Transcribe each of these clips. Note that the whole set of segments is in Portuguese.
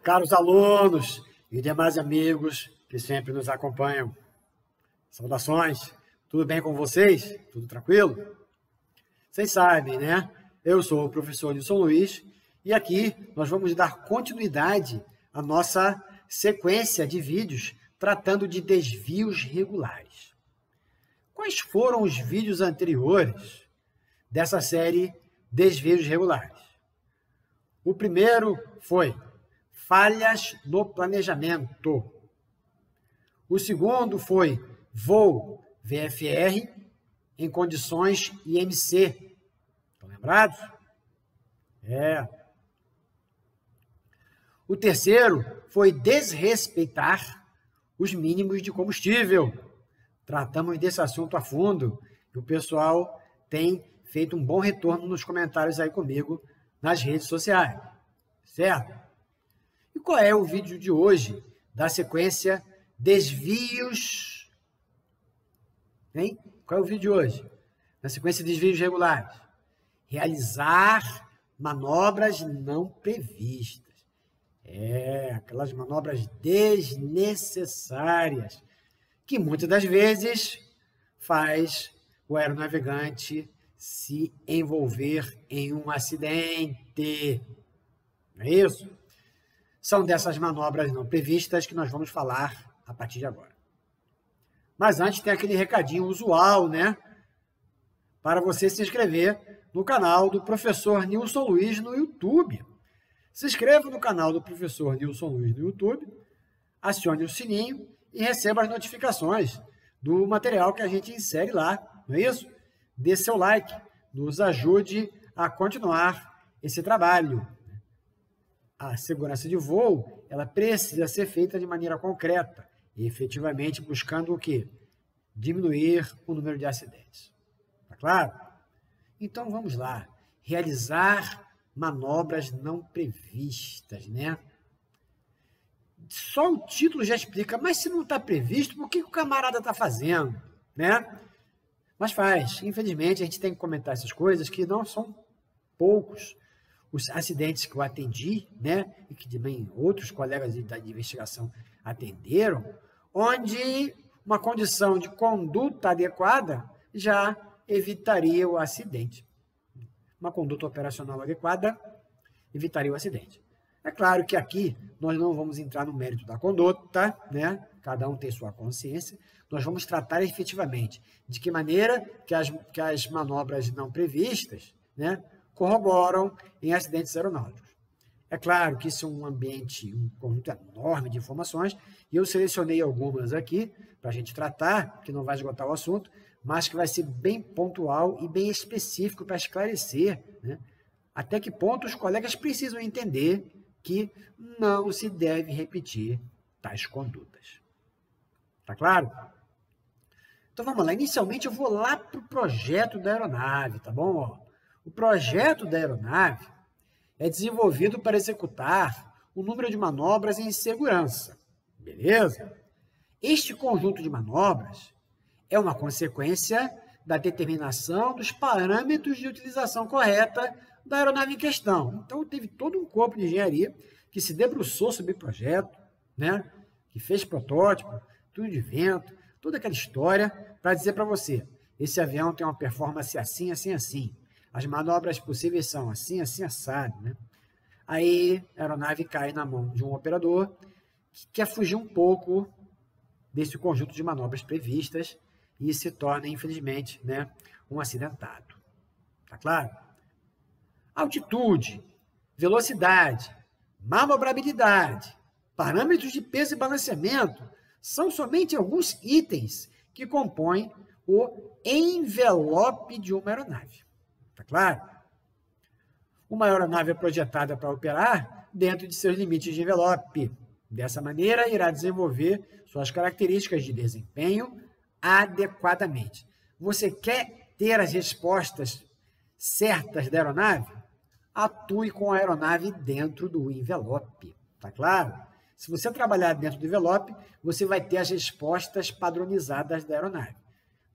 Caros alunos e demais amigos que sempre nos acompanham, saudações, tudo bem com vocês? Tudo tranquilo? Vocês sabem, né? Eu sou o professor Nilson Luiz e aqui nós vamos dar continuidade à nossa sequência de vídeos tratando de desvios regulares. Quais foram os vídeos anteriores dessa série Desvios Regulares? O primeiro foi falhas no planejamento. O segundo foi voo VFR em condições IMC. Estão lembrados? O terceiro foi desrespeitar os mínimos de combustível. Tratamos desse assunto a fundo e o pessoal tem feito um bom retorno nos comentários aí comigo nas redes sociais, certo? E qual é o vídeo de hoje da sequência Desvios? Hein? Qual é o vídeo de hoje? Na sequência de desvios regulares. Realizar manobras não previstas. Aquelas manobras desnecessárias que muitas das vezes faz o aeronavegante se envolver em um acidente. Não é isso? São dessas manobras não previstas que nós vamos falar a partir de agora. Mas antes tem aquele recadinho usual, né? Para você se inscrever no canal do professor Nilson Luiz no YouTube. Se inscreva no canal do professor Nilson Luiz no YouTube, acione o sininho e receba as notificações do material que a gente insere lá, não é isso? Dê seu like, nos ajude a continuar esse trabalho. A segurança de voo, ela precisa ser feita de maneira concreta e efetivamente buscando o quê? Diminuir o número de acidentes. Tá claro? Então vamos lá. Realizar manobras não previstas, né? Só o título já explica, mas se não está previsto, por que o camarada está fazendo, né? Mas faz. Infelizmente, a gente tem que comentar essas coisas que não são poucos os acidentes que eu atendi, né? E que também outros colegas de investigação atenderam, onde uma condição de conduta adequada já evitaria o acidente. Uma conduta operacional adequada evitaria o acidente. É claro que aqui nós não vamos entrar no mérito da conduta, né? Cada um tem sua consciência. Nós vamos tratar efetivamente de que maneira que as manobras não previstas, né, corroboram em acidentes aeronáuticos. É claro que isso é um ambiente, um conjunto enorme de informações, e eu selecionei algumas aqui para a gente tratar, que não vai esgotar o assunto, mas que vai ser bem pontual e bem específico para esclarecer, né, até que ponto os colegas precisam entender que não se deve repetir tais condutas. Tá claro? Então vamos lá. Inicialmente eu vou lá para o projeto da aeronave, tá bom? O projeto da aeronave é desenvolvido para executar um número de manobras em segurança. Beleza? Este conjunto de manobras é uma consequência da determinação dos parâmetros de utilização correta da aeronave em questão. Então, teve todo um corpo de engenharia que se debruçou sobre o projeto, né? Que fez protótipo, tudo de vento, toda aquela história para dizer para você, esse avião tem uma performance assim, assim, assim. As manobras possíveis são assim, assim, assado, né? Aí a aeronave cai na mão de um operador que quer fugir um pouco desse conjunto de manobras previstas e se torna, infelizmente, né, um acidentado. Tá claro? Altitude, velocidade, manobrabilidade, parâmetros de peso e balanceamento são somente alguns itens que compõem o envelope de uma aeronave. Tá claro? Uma aeronave é projetada para operar dentro de seus limites de envelope. Dessa maneira, irá desenvolver suas características de desempenho adequadamente. Você quer ter as respostas certas da aeronave? Atue com a aeronave dentro do envelope. Tá claro? Se você trabalhar dentro do envelope, você vai ter as respostas padronizadas da aeronave.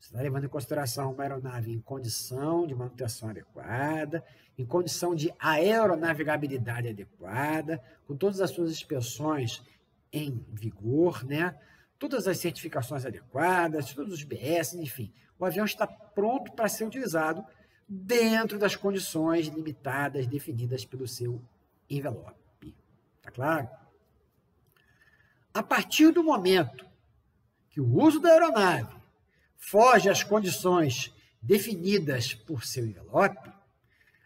Você está levando em consideração uma aeronave em condição de manutenção adequada, em condição de aeronavegabilidade adequada, com todas as suas inspeções em vigor, né? Todas as certificações adequadas, todos os BS, enfim. O avião está pronto para ser utilizado dentro das condições limitadas definidas pelo seu envelope. Tá claro? A partir do momento que o uso da aeronave foge às condições definidas por seu envelope,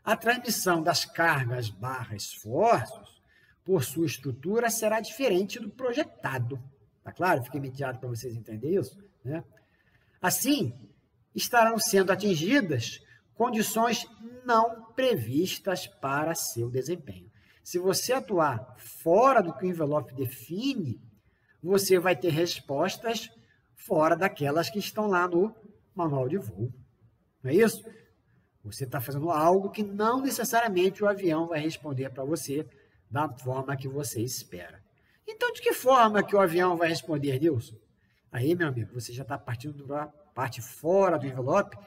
a transmissão das cargas / esforços por sua estrutura será diferente do projetado. Tá claro? Fica imediato para vocês entenderem isso, né? Assim, estarão sendo atingidas condições não previstas para seu desempenho. Se você atuar fora do que o envelope define, você vai ter respostas fora daquelas que estão lá no manual de voo. Não é isso? Você está fazendo algo que não necessariamente o avião vai responder para você da forma que você espera. Então, de que forma que o avião vai responder, Nilson? Aí, meu amigo, você já está partindo da parte fora do envelope.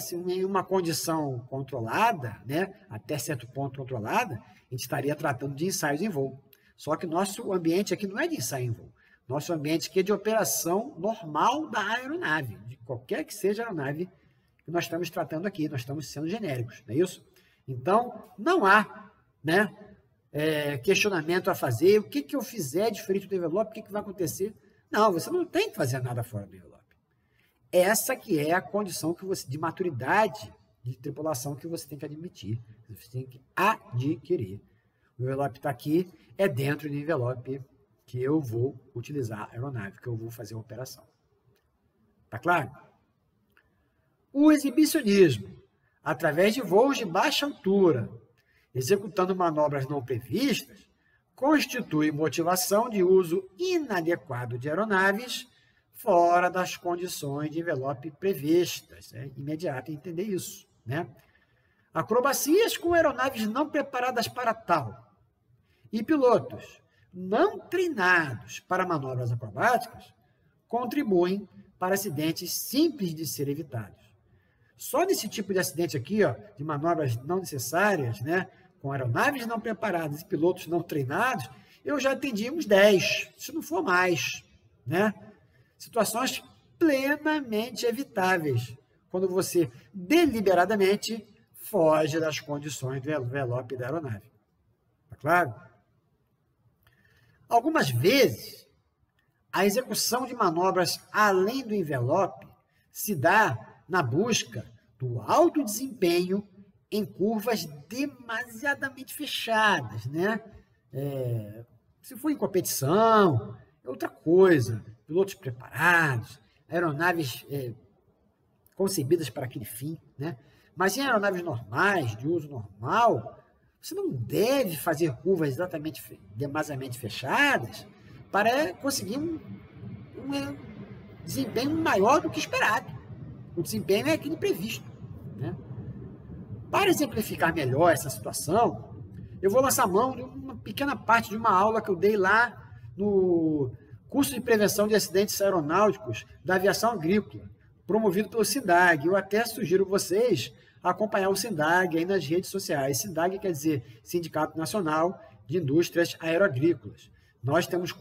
Se em uma condição controlada, né, até certo ponto controlada, a gente estaria tratando de ensaios em voo. Só que nosso ambiente aqui não é de ensaio em voo. Nosso ambiente aqui é de operação normal da aeronave, de qualquer que seja a aeronave que nós estamos tratando aqui. Nós estamos sendo genéricos, não é isso? Então, não há, né, questionamento a fazer. O que eu fizer diferente do envelope, o que vai acontecer? Não, você não tem que fazer nada fora do envelope. Essa que é a condição que você, de maturidade de tripulação que você tem que admitir. Você tem que adquirir. O envelope está aqui, é dentro do envelope que eu vou utilizar a aeronave, que eu vou fazer a operação. Tá claro? O exibicionismo, através de voos de baixa altura, executando manobras não previstas, constitui motivação de uso inadequado de aeronaves fora das condições de envelope previstas. É imediato entender isso, né? Acrobacias com aeronaves não preparadas para tal e pilotos não treinados para manobras acrobáticas contribuem para acidentes simples de ser evitados. Só nesse tipo de acidente aqui, ó, de manobras não necessárias, né, com aeronaves não preparadas e pilotos não treinados, eu já atendi uns 10, se não for mais, né? Situações plenamente evitáveis, quando você deliberadamente foge das condições do envelope da aeronave. Tá claro? Algumas vezes, a execução de manobras além do envelope se dá na busca do alto desempenho em curvas demasiadamente fechadas, né? Se for em competição, é outra coisa. Pilotos preparados, aeronaves concebidas para aquele fim, né? Mas em aeronaves normais, de uso normal, você não deve fazer curvas demasiadamente fechadas para conseguir um desempenho maior do que esperado. O desempenho é aquele previsto, né? Para exemplificar melhor essa situação, eu vou lançar mão de uma pequena parte de uma aula que eu dei lá no curso de prevenção de acidentes aeronáuticos da aviação agrícola, promovido pelo SINDAG. Eu até sugiro vocês acompanhar o SINDAG aí nas redes sociais. SINDAG quer dizer Sindicato Nacional de Indústrias Aeroagrícolas. Nós temos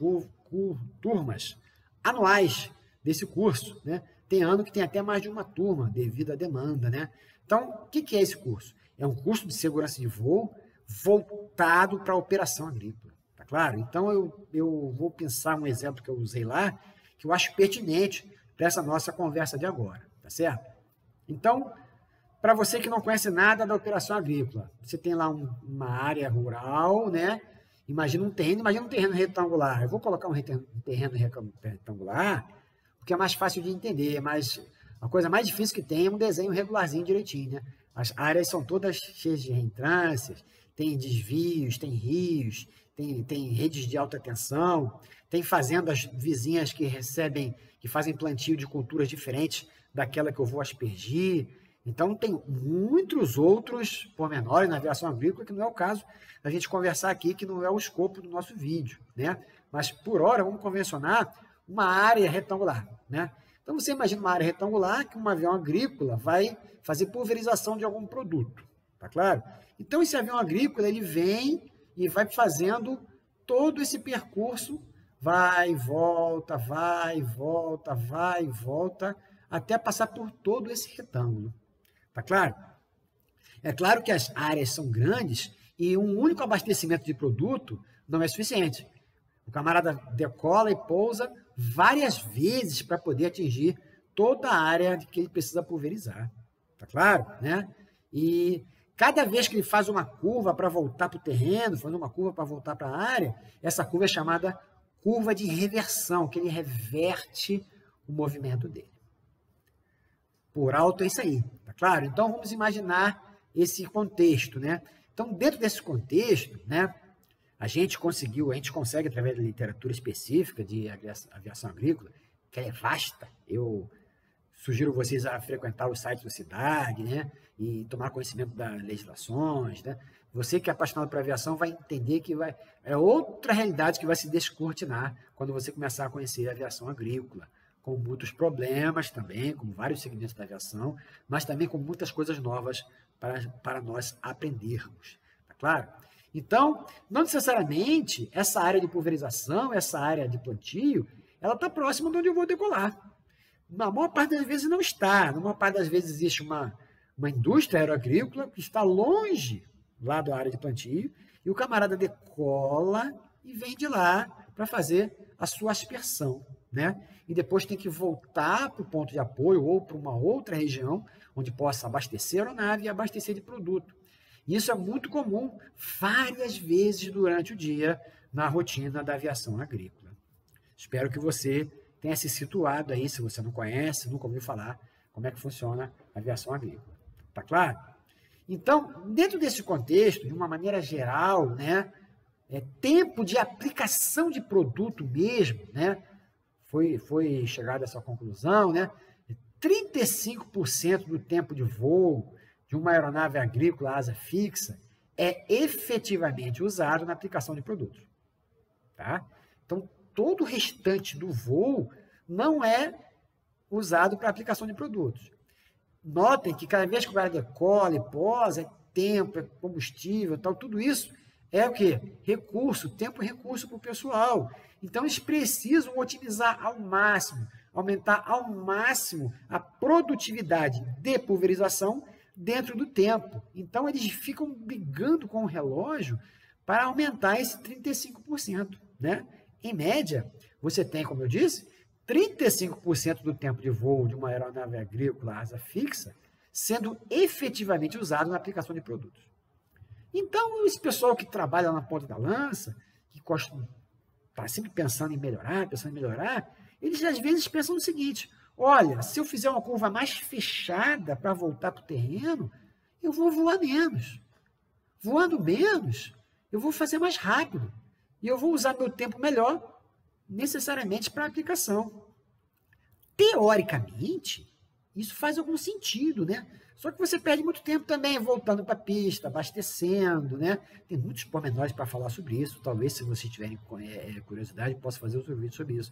turmas anuais desse curso, né? Tem ano que tem até mais de uma turma, devido à demanda, né? Então, o que é esse curso? É um curso de segurança de voo voltado para a operação agrícola, tá claro? Então, eu vou pensar um exemplo que eu usei lá, que eu acho pertinente para essa nossa conversa de agora, tá certo? Então, para você que não conhece nada da operação agrícola, você tem lá uma área rural, né? Imagina um terreno retangular. Eu vou colocar um terreno retangular, porque é mais fácil de entender, mas a coisa mais difícil que tem é um desenho regularzinho direitinho, né? As áreas são todas cheias de reentrâncias, tem desvios, tem rios, tem redes de alta tensão, tem fazendas vizinhas que fazem plantio de culturas diferentes daquela que eu vou aspergir. Então, tem muitos outros pormenores na aviação agrícola, que não é o caso da gente conversar aqui, que não é o escopo do nosso vídeo, né? Mas, por hora, vamos convencionar uma área retangular, né? Então, você imagina uma área retangular que um avião agrícola vai fazer pulverização de algum produto, tá claro? Então, esse avião agrícola, ele vem e vai fazendo todo esse percurso, vai e volta, vai e volta, vai e volta, até passar por todo esse retângulo, tá claro? É claro que as áreas são grandes e um único abastecimento de produto não é suficiente. O camarada decola e pousa várias vezes para poder atingir toda a área que ele precisa pulverizar. Tá claro? Né? E cada vez que ele faz uma curva para voltar para o terreno, faz uma curva para voltar para a área, essa curva é chamada curva de reversão, que ele reverte o movimento dele. Por alto é isso aí, tá claro? Então, vamos imaginar esse contexto, né? Então, dentro desse contexto, né, a gente consegue, através da literatura específica de aviação agrícola, que ela é vasta. Eu sugiro vocês a frequentar os sites da cidade, né, e tomar conhecimento das legislações, né? Você que é apaixonado por aviação vai entender que é outra realidade que vai se descortinar quando você começar a conhecer a aviação agrícola, com muitos problemas também, como vários segmentos da aviação, mas também com muitas coisas novas para nós aprendermos, tá claro? Então, não necessariamente essa área de pulverização, essa área de plantio, ela está próxima de onde eu vou decolar. Na maior parte das vezes não está. Na maior parte das vezes existe uma indústria aeroagrícola que está longe lá da área de plantio e o camarada decola e vem de lá para fazer a sua aspersão, né? E depois tem que voltar para o ponto de apoio ou para uma outra região onde possa abastecer a aeronave e abastecer de produto. Isso é muito comum várias vezes durante o dia na rotina da aviação agrícola. Espero que você tenha se situado aí, se você não conhece, nunca ouviu falar, como é que funciona a aviação agrícola. Tá claro? Então, dentro desse contexto, de uma maneira geral, né, tempo de aplicação de produto mesmo, né, foi chegado a essa conclusão, né, 35% do tempo de voo de uma aeronave agrícola asa fixa é efetivamente usado na aplicação de produtos. Tá? Então, todo o restante do voo não é usado para aplicação de produtos. Notem que cada vez que o cara decola e posa, é tempo, é combustível, tal, tudo isso é o quê? Recurso, tempo e recurso para o pessoal. Então, eles precisam otimizar ao máximo, aumentar ao máximo a produtividade de pulverização dentro do tempo. Então, eles ficam brigando com o relógio para aumentar esse 35%. Né? Em média, você tem, como eu disse, 35% do tempo de voo de uma aeronave agrícola asa fixa sendo efetivamente usado na aplicação de produtos. Então, esse pessoal que trabalha na ponta da lança, que está sempre pensando em melhorar, eles às vezes pensam no seguinte: olha, se eu fizer uma curva mais fechada para voltar para o terreno, eu vou voar menos. Voando menos, eu vou fazer mais rápido. E eu vou usar meu tempo melhor, necessariamente para a aplicação. Teoricamente, isso faz algum sentido, né? Só que você perde muito tempo também voltando para a pista, abastecendo, né? Tem muitos pormenores para falar sobre isso. Talvez, se vocês tiverem curiosidade, possa fazer outro vídeo sobre isso.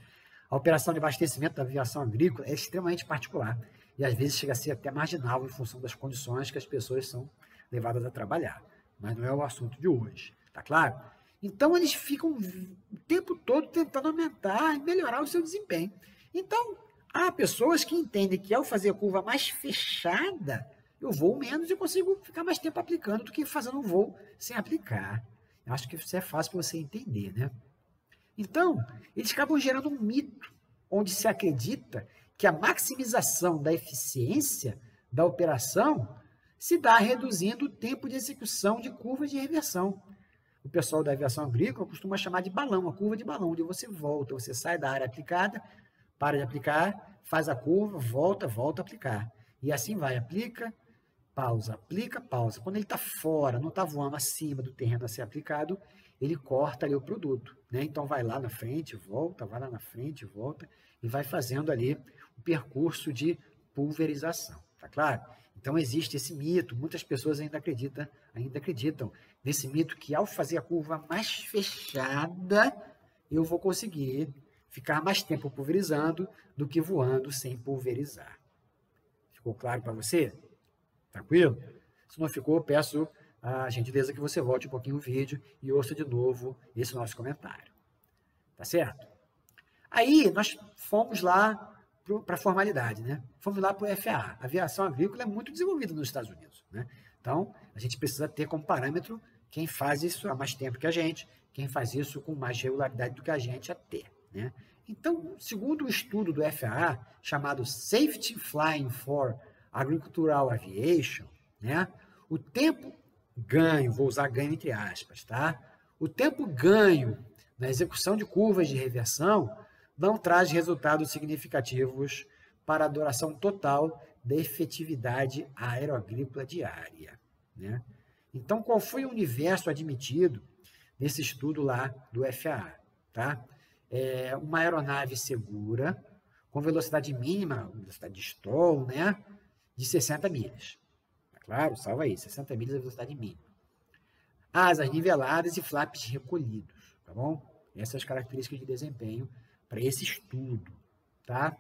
A operação de abastecimento da aviação agrícola é extremamente particular e às vezes chega a ser até marginal em função das condições que as pessoas são levadas a trabalhar. Mas não é o assunto de hoje, tá claro? Então, eles ficam o tempo todo tentando aumentar e melhorar o seu desempenho. Então, há pessoas que entendem que ao fazer a curva mais fechada, eu voo menos e consigo ficar mais tempo aplicando do que fazendo um voo sem aplicar. Eu acho que isso é fácil para você entender, né? Então, eles acabam gerando um mito, onde se acredita que a maximização da eficiência da operação se dá reduzindo o tempo de execução de curvas de reversão. O pessoal da aviação agrícola costuma chamar de balão, a curva de balão, onde você volta, você sai da área aplicada, para de aplicar, faz a curva, volta a aplicar. E assim vai, aplica, pausa. Quando ele está fora, não está voando acima do terreno a ser aplicado, ele corta ali o produto, né? Então, vai lá na frente, volta, vai lá na frente, volta, e vai fazendo ali o percurso de pulverização, tá claro? Então, existe esse mito, muitas pessoas ainda acreditam nesse mito que ao fazer a curva mais fechada, eu vou conseguir ficar mais tempo pulverizando do que voando sem pulverizar. Ficou claro para você? Tranquilo? Se não ficou, peço a gentileza que você volte um pouquinho o vídeo e ouça de novo esse nosso comentário. Tá certo? Aí, nós fomos lá para a formalidade, né? Fomos lá para o FAA. A aviação agrícola é muito desenvolvida nos Estados Unidos, né? Então, a gente precisa ter como parâmetro quem faz isso há mais tempo que a gente, quem faz isso com mais regularidade do que a gente até, né? Então, segundo o estudo do FAA, chamado Safety Flying for Agricultural Aviation, né? O tempo ganho, vou usar ganho entre aspas, tá? O tempo ganho na execução de curvas de reversão não traz resultados significativos para a duração total da efetividade aeroagrícola diária, né? Então, qual foi o universo admitido nesse estudo lá do FAA, tá? Uma aeronave segura, com velocidade mínima, velocidade de stall, né? De 60 milhas. Claro, salva aí, 60 milhas é a velocidade mínima. Asas niveladas e flaps recolhidos, tá bom? Essas características de desempenho para esse estudo, tá?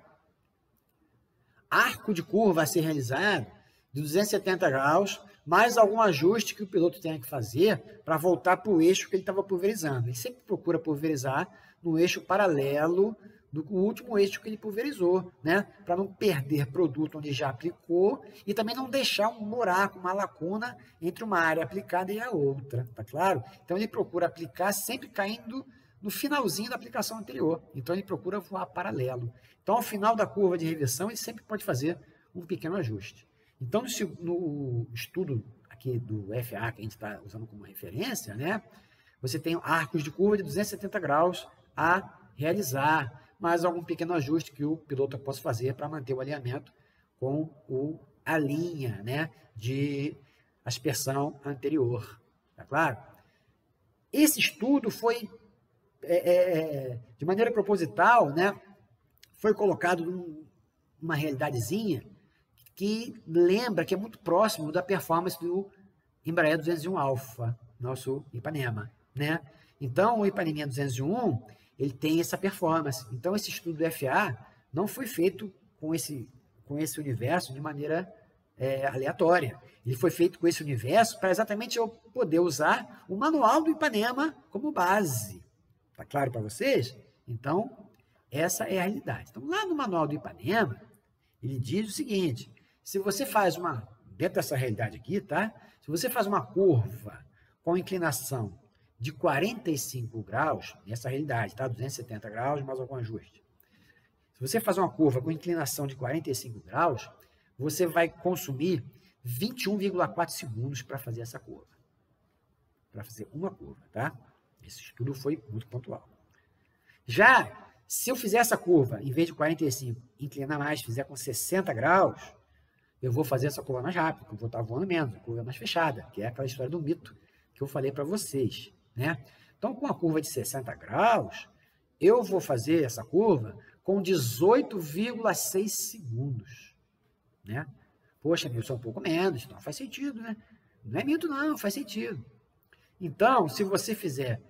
Arco de curva a ser realizado de 270 graus, mais algum ajuste que o piloto tenha que fazer para voltar para o eixo que ele estava pulverizando. Ele sempre procura pulverizar no eixo paralelo do último eixo que ele pulverizou, né? Para não perder produto onde já aplicou e também não deixar um buraco, uma lacuna entre uma área aplicada e a outra, tá claro? Então ele procura aplicar sempre caindo no finalzinho da aplicação anterior. Então ele procura voar paralelo. Então ao final da curva de reversão ele sempre pode fazer um pequeno ajuste. Então no estudo aqui do FAA que a gente está usando como referência, né? Você tem arcos de curva de 270 graus a realizar, mais algum pequeno ajuste que o piloto possa fazer para manter o alinhamento com a linha, né, de aspersão anterior. Tá claro? Esse estudo foi, de maneira proposital, né, foi colocado numa realidadezinha que lembra, que é muito próximo da performance do Embraer 201 Alpha, nosso Ipanema, né? Então, o Ipanema 201, ele tem essa performance. Então, esse estudo do FAA não foi feito com esse universo de maneira aleatória. Ele foi feito com esse universo para exatamente eu poder usar o manual do Ipanema como base. Está claro para vocês? Então, essa é a realidade. Então, lá no manual do Ipanema, ele diz o seguinte, se você faz dentro dessa realidade aqui, tá? Se você faz uma curva com inclinação de 45 graus, nessa realidade, tá? 270 graus, mais algum ajuste. Se você faz uma curva com inclinação de 45 graus, você vai consumir 21,4 segundos para fazer essa curva. Para fazer uma curva, tá? Esse estudo foi muito pontual. Já, se eu fizer essa curva, em vez de 45, inclinar mais, fizer com 60 graus, eu vou fazer essa curva mais rápido, porque eu vou estar voando menos, a curva mais fechada, que é aquela história do mito que eu falei para vocês, né? Então, com a curva de 60 graus, eu vou fazer essa curva com 18,6 segundos, né? Poxa, Nilson, um pouco menos, então faz sentido, né? Não é mito, não, faz sentido. Então, se você fizer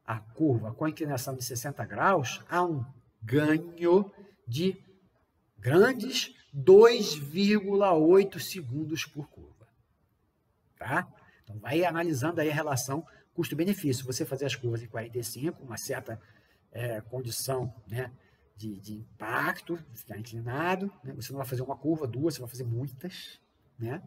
a curva com a inclinação de 60 graus, há um ganho de grandes 2,8 segundos por curva, tá? Então, vai analisando aí a relação custo-benefício. Você fazer as curvas em 45, uma certa condição, né, de impacto, ficar inclinado, né? Você não vai fazer uma curva, duas, você vai fazer muitas, né?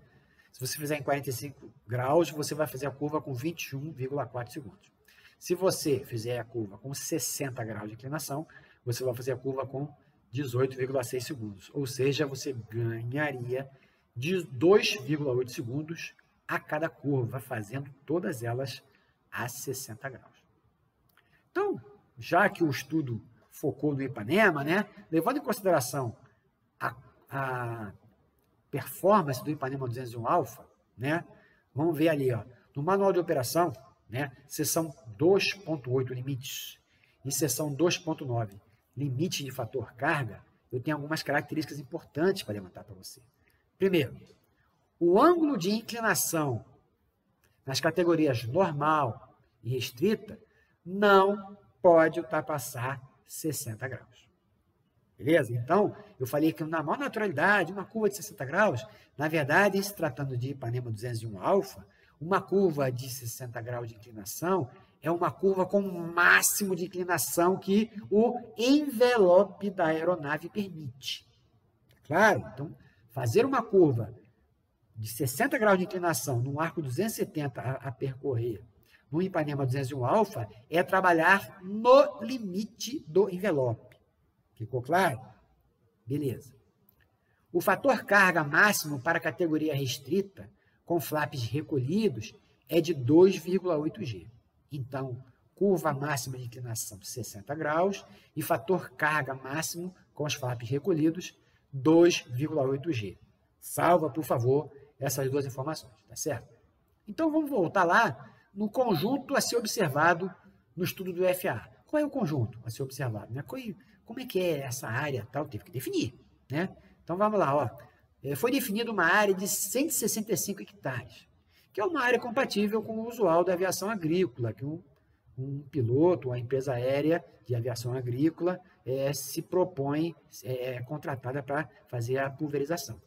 Se você fizer em 45 graus, você vai fazer a curva com 21,4 segundos. Se você fizer a curva com 60 graus de inclinação, você vai fazer a curva com 18,6 segundos. Ou seja, você ganharia de 2,8 segundos a cada curva, fazendo todas elas a 60 graus. Então, já que o estudo focou no Ipanema, né, levando em consideração a performance do Ipanema 201 Alpha, né, vamos ver ali, ó, no manual de operação, né, seção 2.8 limites e seção 2.9 limite de fator carga, eu tenho algumas características importantes para levantar para você. Primeiro, o ângulo de inclinação nas categorias normal e restrita não pode ultrapassar 60 graus. Beleza? Então, eu falei que na maior naturalidade, uma curva de 60 graus, na verdade, se tratando de Ipanema 201 alfa, uma curva de 60 graus de inclinação é uma curva com o máximo de inclinação que o envelope da aeronave permite. Claro? Então, fazer uma curva de 60 graus de inclinação num arco 270 a percorrer no Ipanema 201 alfa é trabalhar no limite do envelope. Ficou claro? Beleza. O fator carga máximo para a categoria restrita, com flaps recolhidos, é de 2,8 G. Então, curva máxima de inclinação 60 graus e fator carga máximo com os flaps recolhidos 2,8 G. Salva, por favor, essas duas informações, tá certo? Então, vamos voltar lá no conjunto a ser observado no estudo do FA. Qual é o conjunto a ser observado? Né? Como é que é essa área? Tal? Teve que definir. Né? Então, vamos lá. Ó. Foi definida uma área de 165 hectares, que é uma área compatível com o usual da aviação agrícola, que um piloto, uma empresa aérea de aviação agrícola se propõe, contratada para fazer a pulverização.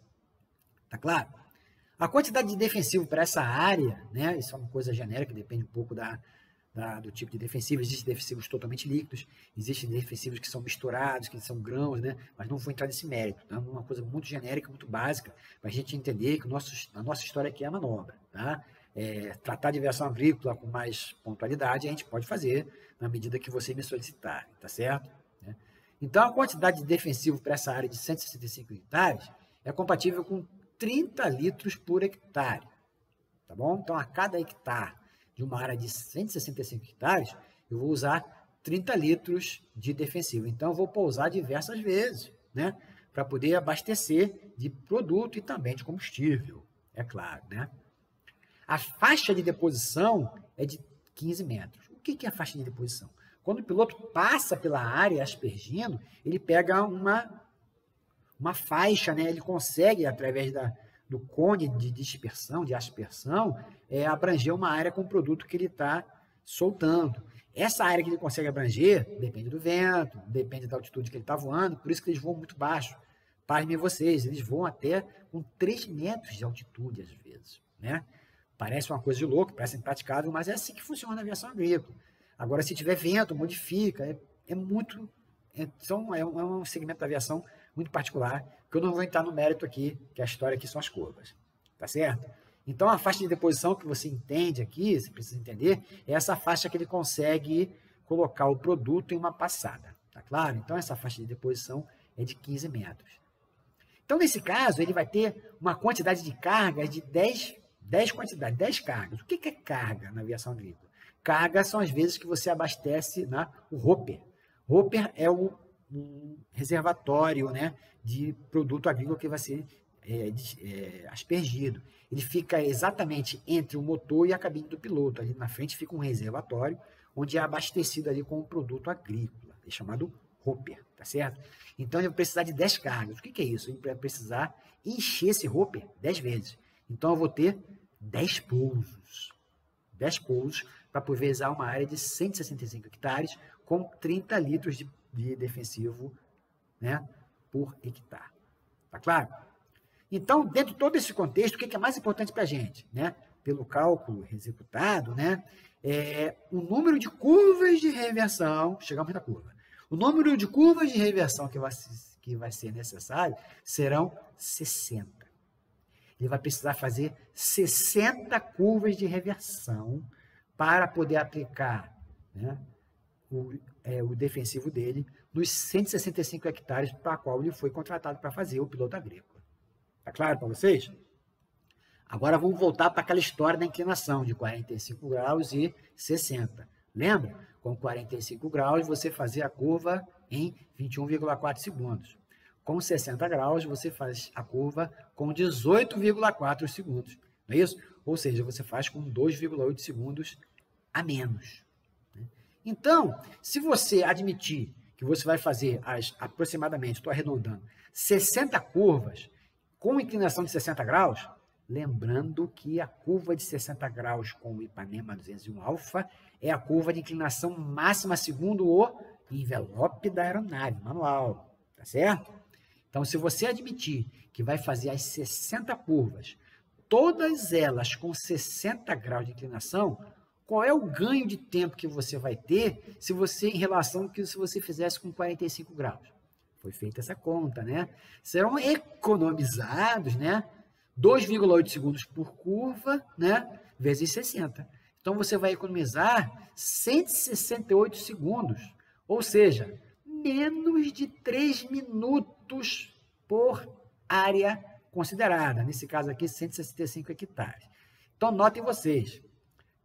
Tá claro? A quantidade de defensivo para essa área, né, isso é uma coisa genérica, depende um pouco do tipo de defensivo. Existem defensivos totalmente líquidos, existem defensivos que são misturados, que são grãos, né, mas não vou entrar nesse mérito. Tá? É uma coisa muito genérica, muito básica, para a gente entender que a nossa história aqui é a manobra. Tá? Tratar de aviação agrícola com mais pontualidade, a gente pode fazer na medida que você me solicitar, tá certo? Então, a quantidade de defensivo para essa área de 165 hectares é compatível com 30 litros por hectare, tá bom? Então, a cada hectare de uma área de 165 hectares, eu vou usar 30 litros de defensivo. Então, eu vou pousar diversas vezes, né? Para poder abastecer de produto e também de combustível, é claro, né? A faixa de deposição é de 15 metros. O que é a faixa de deposição? Quando o piloto passa pela área aspergindo, ele pega uma faixa, né? Ele consegue, através do cone de dispersão, de aspersão, abranger uma área com o produto que ele está soltando. Essa área que ele consegue abranger depende do vento, depende da altitude que ele está voando, por isso que eles voam muito baixo. Pasmem vocês, eles voam até com 3 metros de altitude, às vezes. Né? Parece uma coisa de louco, parece impraticável, mas é assim que funciona a aviação agrícola. Agora, se tiver vento, modifica, é um segmento da aviação muito particular, que eu não vou entrar no mérito aqui, que a história aqui são as curvas, tá certo? Então, a faixa de deposição que você entende aqui, você precisa entender, é essa faixa que ele consegue colocar o produto em uma passada, tá claro? Então, essa faixa de deposição é de 15 metros. Então, nesse caso, ele vai ter uma quantidade de cargas de 10 cargas. O que é carga na aviação agrícola? Carga são as vezes que você abastece o hopper. Hopper é um reservatório, né, de produto agrícola que vai ser aspergido. Ele fica exatamente entre o motor e a cabine do piloto. Ali na frente fica um reservatório onde é abastecido ali com o produto agrícola, é chamado hopper, tá certo? Então ele vai precisar de 10 cargas. O que é isso? Ele vai precisar encher esse hopper 10 vezes. Então eu vou ter 10 pousos. 10 pousos para pulverizar uma área de 165 hectares com 30 litros de defensivo, né, por hectare. Tá claro? Então, dentro de todo esse contexto, o que é mais importante para a gente? Né? Pelo cálculo executado, né, o número de curvas de reversão, chegamos na curva, o número de curvas de reversão que vai ser necessário serão 60. Ele vai precisar fazer 60 curvas de reversão para poder aplicar, né, o defensivo dele nos 165 hectares para qual ele foi contratado para fazer o piloto agrícola. Tá claro para vocês? Agora vamos voltar para aquela história da inclinação de 45 graus e 60. Lembra? Com 45 graus você fazia a curva em 21,4 segundos. Com 60 graus você faz a curva com 18,4 segundos. Não é isso? Ou seja, você faz com 2,8 segundos a menos. Então, se você admitir que você vai fazer aproximadamente, estou arredondando, 60 curvas com inclinação de 60 graus, lembrando que a curva de 60 graus com o Ipanema 201 alfa é a curva de inclinação máxima segundo o envelope da aeronave, manual, tá certo? Então, se você admitir que vai fazer as 60 curvas, todas elas com 60 graus de inclinação, qual é o ganho de tempo que você vai ter se você, em relação que se você fizesse com 45 graus? Foi feita essa conta, né? Serão economizados, né? 2,8 segundos por curva, né? Vezes 60. Então, você vai economizar 168 segundos, ou seja, menos de 3 minutos por área considerada. Nesse caso aqui, 165 hectares. Então, notem vocês,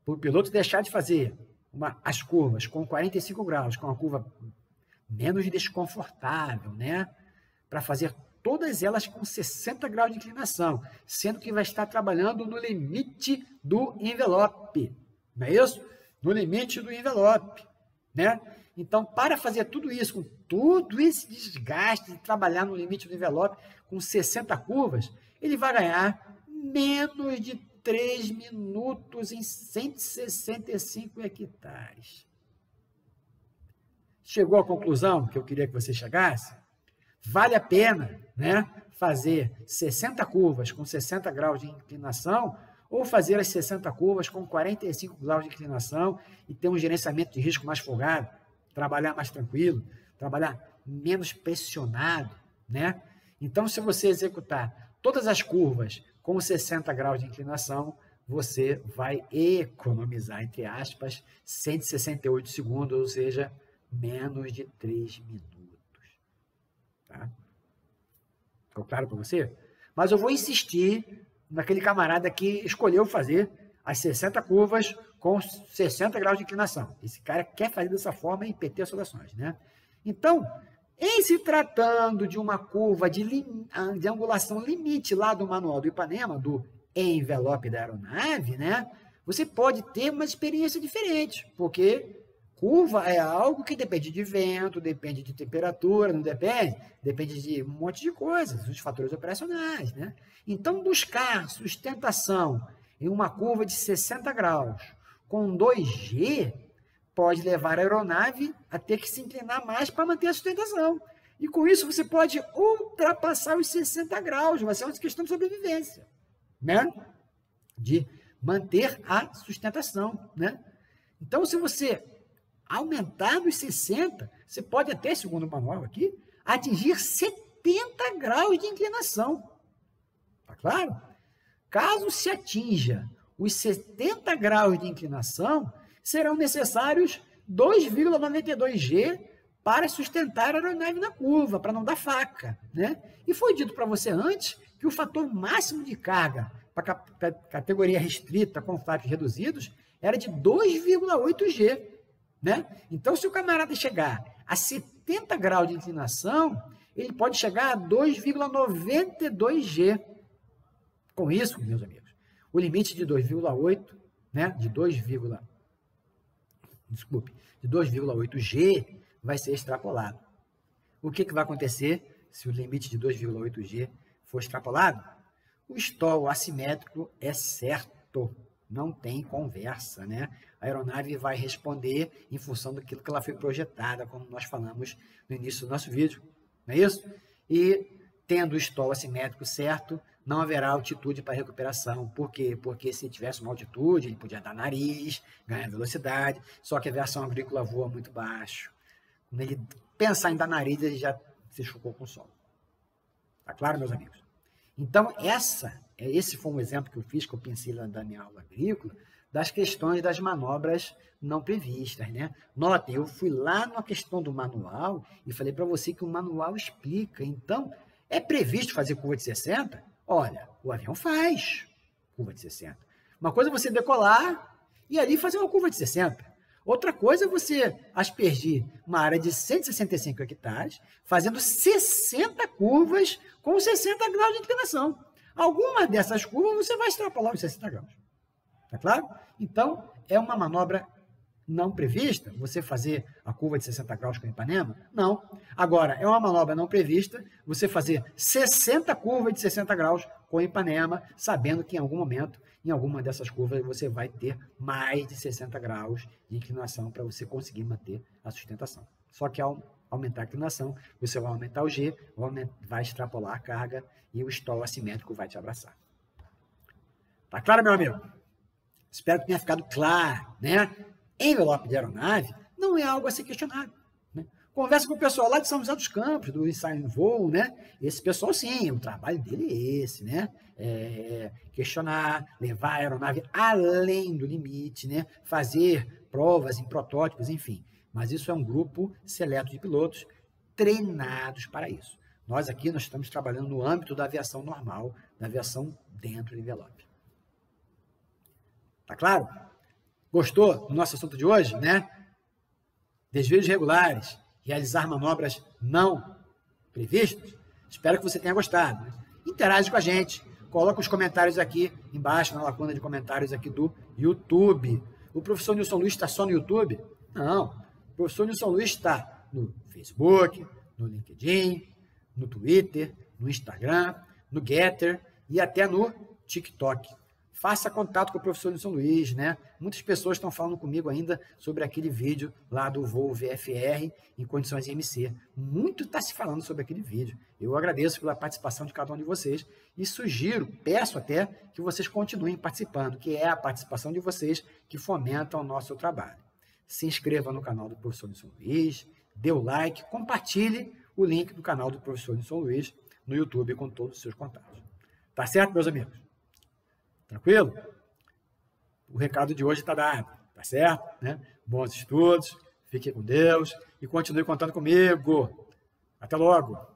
para o piloto deixar de fazer as curvas com 45 graus, com uma curva menos desconfortável, né? Para fazer todas elas com 60 graus de inclinação, sendo que vai estar trabalhando no limite do envelope, não é isso? No limite do envelope, né? Então, para fazer tudo isso, com todo esse desgaste de trabalhar no limite do envelope, com 60 curvas, ele vai ganhar menos de 3 minutos em 165 hectares. Chegou à conclusão que eu queria que você chegasse? Vale a pena, né, fazer 60 curvas com 60 graus de inclinação ou fazer as 60 curvas com 45 graus de inclinação e ter um gerenciamento de risco mais folgado, trabalhar mais tranquilo, trabalhar menos pressionado, né? Então, se você executar todas as curvas com 60 graus de inclinação, você vai economizar, entre aspas, 168 segundos, ou seja, menos de 3 minutos. Tá? Ficou claro para você? Mas eu vou insistir naquele camarada que escolheu fazer as 60 curvas com 60 graus de inclinação. Esse cara quer fazer dessa forma em PT Soluções, né? Então, em se tratando de uma curva de angulação limite lá do manual do Ipanema, do envelope da aeronave, né? Você pode ter uma experiência diferente, porque curva é algo que depende de vento, depende de temperatura, não depende? Depende de um monte de coisas, os fatores operacionais, né? Então, buscar sustentação em uma curva de 60 graus com 2G pode levar a aeronave a ter que se inclinar mais para manter a sustentação. E com isso você pode ultrapassar os 60 graus, vai ser uma questão de sobrevivência, né? De manter a sustentação, né? Então, se você aumentar dos 60, você pode até, segundo o manual aqui, atingir 70 graus de inclinação. Tá claro? Caso se atinja os 70 graus de inclinação, serão necessários 2,92G para sustentar a aeronave na curva, para não dar faca, né? E foi dito para você antes que o fator máximo de carga para a categoria restrita com flaps reduzidos era de 2,8G, né? Então, se o camarada chegar a 70 graus de inclinação, ele pode chegar a 2,92G. Com isso, meus amigos, o limite de 2,8, né, de 2,8G vai ser extrapolado. O que vai acontecer se o limite de 2,8G for extrapolado? O stall assimétrico é certo, não tem conversa, né? A aeronave vai responder em função daquilo que ela foi projetada, como nós falamos no início do nosso vídeo, não é isso? E tendo o stall assimétrico certo, não haverá altitude para recuperação. Por quê? Porque se tivesse uma altitude, ele podia dar nariz, ganhar velocidade, só que a aviação agrícola voa muito baixo. Quando ele pensar em dar nariz, ele já se chocou com o solo. Tá claro, meus amigos? Então, esse foi um exemplo que eu fiz, que eu pensei lá da minha aula agrícola, das questões das manobras não previstas, né? Notem, eu fui lá na questão do manual e falei para você que o manual explica. Então, é previsto fazer curva de 60? Olha, o avião faz curva de 60. Uma coisa é você decolar e ali fazer uma curva de 60. Outra coisa é você aspergir uma área de 165 hectares, fazendo 60 curvas com 60 graus de inclinação. Alguma dessas curvas você vai extrapolar os 60 graus. Tá claro? Então, é uma manobra não prevista, você fazer a curva de 60 graus com Ipanema? Não. Agora, é uma manobra não prevista você fazer 60 curvas de 60 graus com Ipanema, sabendo que em algum momento, em alguma dessas curvas, você vai ter mais de 60 graus de inclinação para você conseguir manter a sustentação. Só que ao aumentar a inclinação, você vai aumentar o G, vai extrapolar a carga e o stall assimétrico vai te abraçar. Tá claro, meu amigo? Espero que tenha ficado claro, né? Envelope de aeronave não é algo a ser questionado, né? Conversa com o pessoal lá de São José dos Campos, do ensaio em voo, né? Esse pessoal, sim, o trabalho dele é esse, né? Questionar, levar a aeronave além do limite, né? Fazer provas em protótipos, enfim. Mas isso é um grupo seleto de pilotos treinados para isso. Nós aqui nós estamos trabalhando no âmbito da aviação normal, da aviação dentro do envelope. Tá claro? Gostou do nosso assunto de hoje, né? Desvios regulares, realizar manobras não previstas. Espero que você tenha gostado, né? Interage com a gente. Coloca os comentários aqui embaixo, na lacuna de comentários aqui do YouTube. O professor Nilson Luiz está só no YouTube? Não. O professor Nilson Luiz está no Facebook, no LinkedIn, no Twitter, no Instagram, no Getter e até no TikTok. Faça contato com o professor Nilson Luiz, né? Muitas pessoas estão falando comigo ainda sobre aquele vídeo lá do voo VFR em condições IMC. Muito está se falando sobre aquele vídeo. Eu agradeço pela participação de cada um de vocês e sugiro, peço até, que vocês continuem participando, que é a participação de vocês que fomenta o nosso trabalho. Se inscreva no canal do professor Nilson Luiz, dê o like, compartilhe o link do canal do professor Nilson Luiz no YouTube com todos os seus contatos. Tá certo, meus amigos? Tranquilo? O recado de hoje está dado, tá certo? Né? Bons estudos, fique com Deus e continue contando comigo. Até logo!